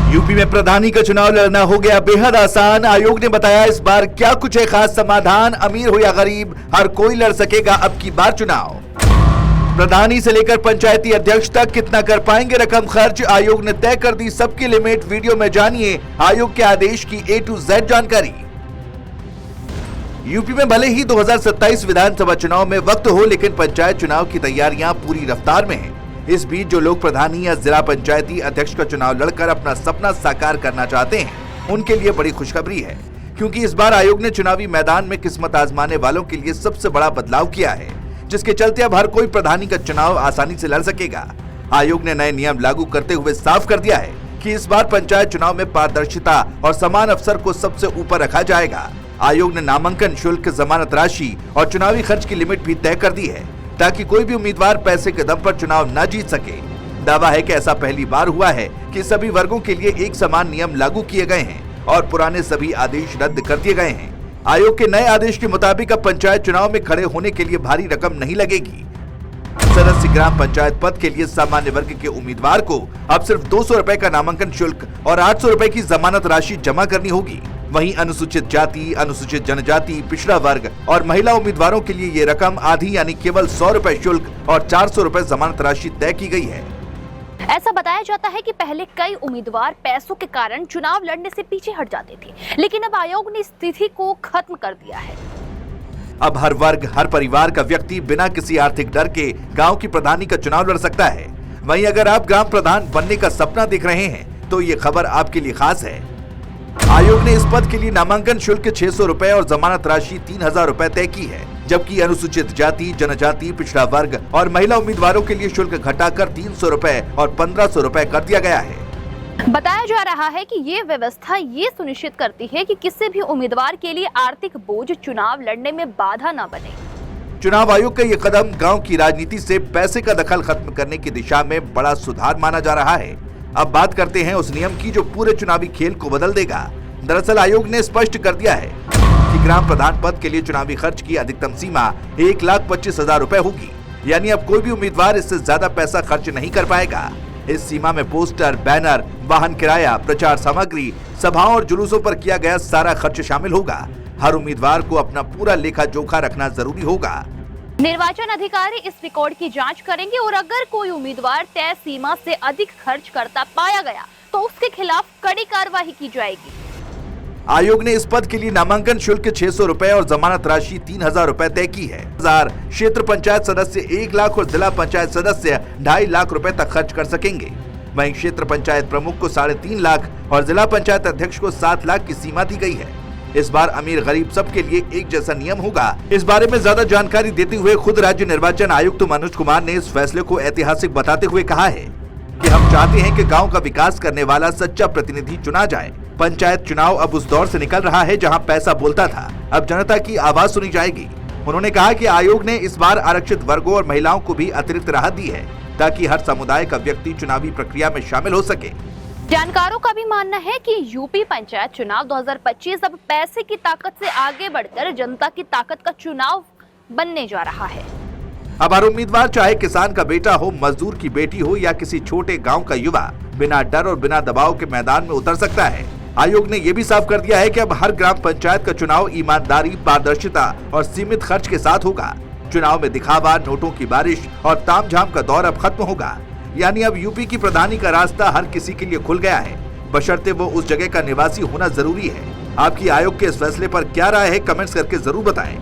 UP में प्रधानी का चुनाव लड़ना हो गया बेहद आसान। आयोग ने बताया इस बार क्या कुछ है खास समाधान। अमीर हो या गरीब, हर कोई लड़ सकेगा अब की बार चुनाव। प्रधानी से लेकर पंचायती अध्यक्ष तक कितना कर पाएंगे रकम खर्च, आयोग ने तय कर दी सबकी लिमिट। वीडियो में जानिए आयोग के आदेश की A to Z जानकारी। यूपी में भले ही 2027 विधानसभा चुनाव में वक्त हो, लेकिन पंचायत चुनाव की तैयारियां पूरी रफ्तार में हैं। इस बीच जो लोग प्रधानी या जिला पंचायती अध्यक्ष का चुनाव लड़कर अपना सपना साकार करना चाहते हैं, उनके लिए बड़ी खुशखबरी है, क्योंकि इस बार आयोग ने चुनावी मैदान में किस्मत आजमाने वालों के लिए सबसे बड़ा बदलाव किया है, जिसके चलते अब हर कोई प्रधानी का चुनाव आसानी से लड़ सकेगा। आयोग ने नए नियम लागू करते हुए साफ कर दिया है कि इस बार पंचायत चुनाव में पारदर्शिता और समान अवसर को सबसे ऊपर रखा जाएगा। आयोग ने नामांकन शुल्क, जमानत राशि और चुनावी खर्च की लिमिट भी तय कर दी है, ताकि कोई भी उम्मीदवार पैसे के दम पर चुनाव न जीत सके। दावा है कि ऐसा पहली बार हुआ है कि सभी वर्गों के लिए एक समान नियम लागू किए गए हैं और पुराने सभी आदेश रद्द कर दिए गए हैं। आयोग के नए आदेश के मुताबिक अब पंचायत चुनाव में खड़े होने के लिए भारी रकम नहीं लगेगी। सदस्य ग्राम पंचायत पद के लिए सामान्य वर्ग के उम्मीदवार को अब सिर्फ 200 रुपए का नामांकन शुल्क और 800 रुपए की जमानत राशि जमा करनी होगी। वहीं अनुसूचित जाति, अनुसूचित जनजाति, पिछड़ा वर्ग और महिला उम्मीदवारों के लिए ये रकम आधी यानी केवल 100 रुपए शुल्क और 400 रुपए जमानत राशि तय की गई है। ऐसा बताया जाता है कि पहले कई उम्मीदवार पैसों के कारण चुनाव लड़ने से पीछे हट जाते थे, लेकिन अब आयोग ने स्थिति को खत्म कर दिया है। अब हर वर्ग, हर परिवार का व्यक्ति बिना किसी आर्थिक डर के गांव की प्रधानी का चुनाव लड़ सकता है। वहीं अगर आप ग्राम प्रधान बनने का सपना देख रहे हैं तो ये खबर आपके लिए खास है। आयोग ने इस पद के लिए नामांकन शुल्क 600 रुपए और जमानत राशि 3000 रुपए तय की है, जबकि अनुसूचित जाति, जनजाति, पिछड़ा वर्ग और महिला उम्मीदवारों के लिए शुल्क घटाकर 300 रुपए और 1500 रुपए कर दिया गया है। बताया जा रहा है कि ये व्यवस्था ये सुनिश्चित करती है कि किसी भी उम्मीदवार के लिए आर्थिक बोझ चुनाव लड़ने में बाधा न बने। चुनाव आयोग का ये कदम गांव की राजनीति से पैसे का दखल खत्म करने की दिशा में बड़ा सुधार माना जा रहा है। अब बात करते हैं उस नियम की जो पूरे चुनावी खेल को बदल देगा। दरअसल आयोग ने स्पष्ट कर दिया है कि ग्राम प्रधान पद के लिए चुनावी खर्च की अधिकतम सीमा 1,25,000 रुपए होगी, यानी अब कोई भी उम्मीदवार इससे ज्यादा पैसा खर्च नहीं कर पाएगा। इस सीमा में पोस्टर, बैनर, वाहन किराया, प्रचार सामग्री, सभाओं और जुलूसों पर किया गया सारा खर्च शामिल होगा। हर उम्मीदवार को अपना पूरा लेखा जोखा रखना जरूरी होगा। निर्वाचन अधिकारी इस रिकॉर्ड की जांच करेंगे और अगर कोई उम्मीदवार तय सीमा से अधिक खर्च करता पाया गया तो उसके खिलाफ कड़ी कार्रवाई की जाएगी। आयोग ने इस पद के लिए नामांकन शुल्क 600 रुपए और जमानत राशि 3000 रुपए तय की है। क्षेत्र पंचायत सदस्य 1 लाख और जिला पंचायत सदस्य 2.5 लाख रुपए तक खर्च कर सकेंगे। वहीं क्षेत्र पंचायत प्रमुख को 3.5 लाख और जिला पंचायत अध्यक्ष को 7 लाख की सीमा दी गई है। इस बार अमीर गरीब सबके लिए एक जैसा नियम होगा। इस बारे में ज्यादा जानकारी देते हुए खुद राज्य निर्वाचन आयुक्त मनोज कुमार ने इस फैसले को ऐतिहासिक बताते हुए कहा है कि हम चाहते हैं कि गांव का विकास करने वाला सच्चा प्रतिनिधि चुना जाए। पंचायत चुनाव अब उस दौर से निकल रहा है जहां पैसा बोलता था, अब जनता की आवाज सुनी जाएगी। उन्होंने कहा कि आयोग ने इस बार आरक्षित वर्गों और महिलाओं को भी अतिरिक्त राहत दी है, ताकि हर समुदाय का व्यक्ति चुनावी प्रक्रिया में शामिल हो सके। जानकारों का भी मानना है कि यूपी पंचायत चुनाव 2025 अब पैसे की ताकत से आगे बढ़कर जनता की ताकत का चुनाव बनने जा रहा है। अब हर उम्मीदवार, चाहे किसान का बेटा हो, मजदूर की बेटी हो या किसी छोटे गांव का युवा, बिना डर और बिना दबाव के मैदान में उतर सकता है। आयोग ने ये भी साफ कर दिया है कि अब हर ग्राम पंचायत का चुनाव ईमानदारी, पारदर्शिता और सीमित खर्च के साथ होगा। चुनाव में दिखावा, नोटों की बारिश और तामझाम का दौर अब खत्म होगा। यानी अब यूपी की प्रधानी का रास्ता हर किसी के लिए खुल गया है, बशर्ते वो उस जगह का निवासी होना जरूरी है। आपकी आयोग के इस फैसले पर क्या राय है, कमेंट्स करके जरूर बताएं।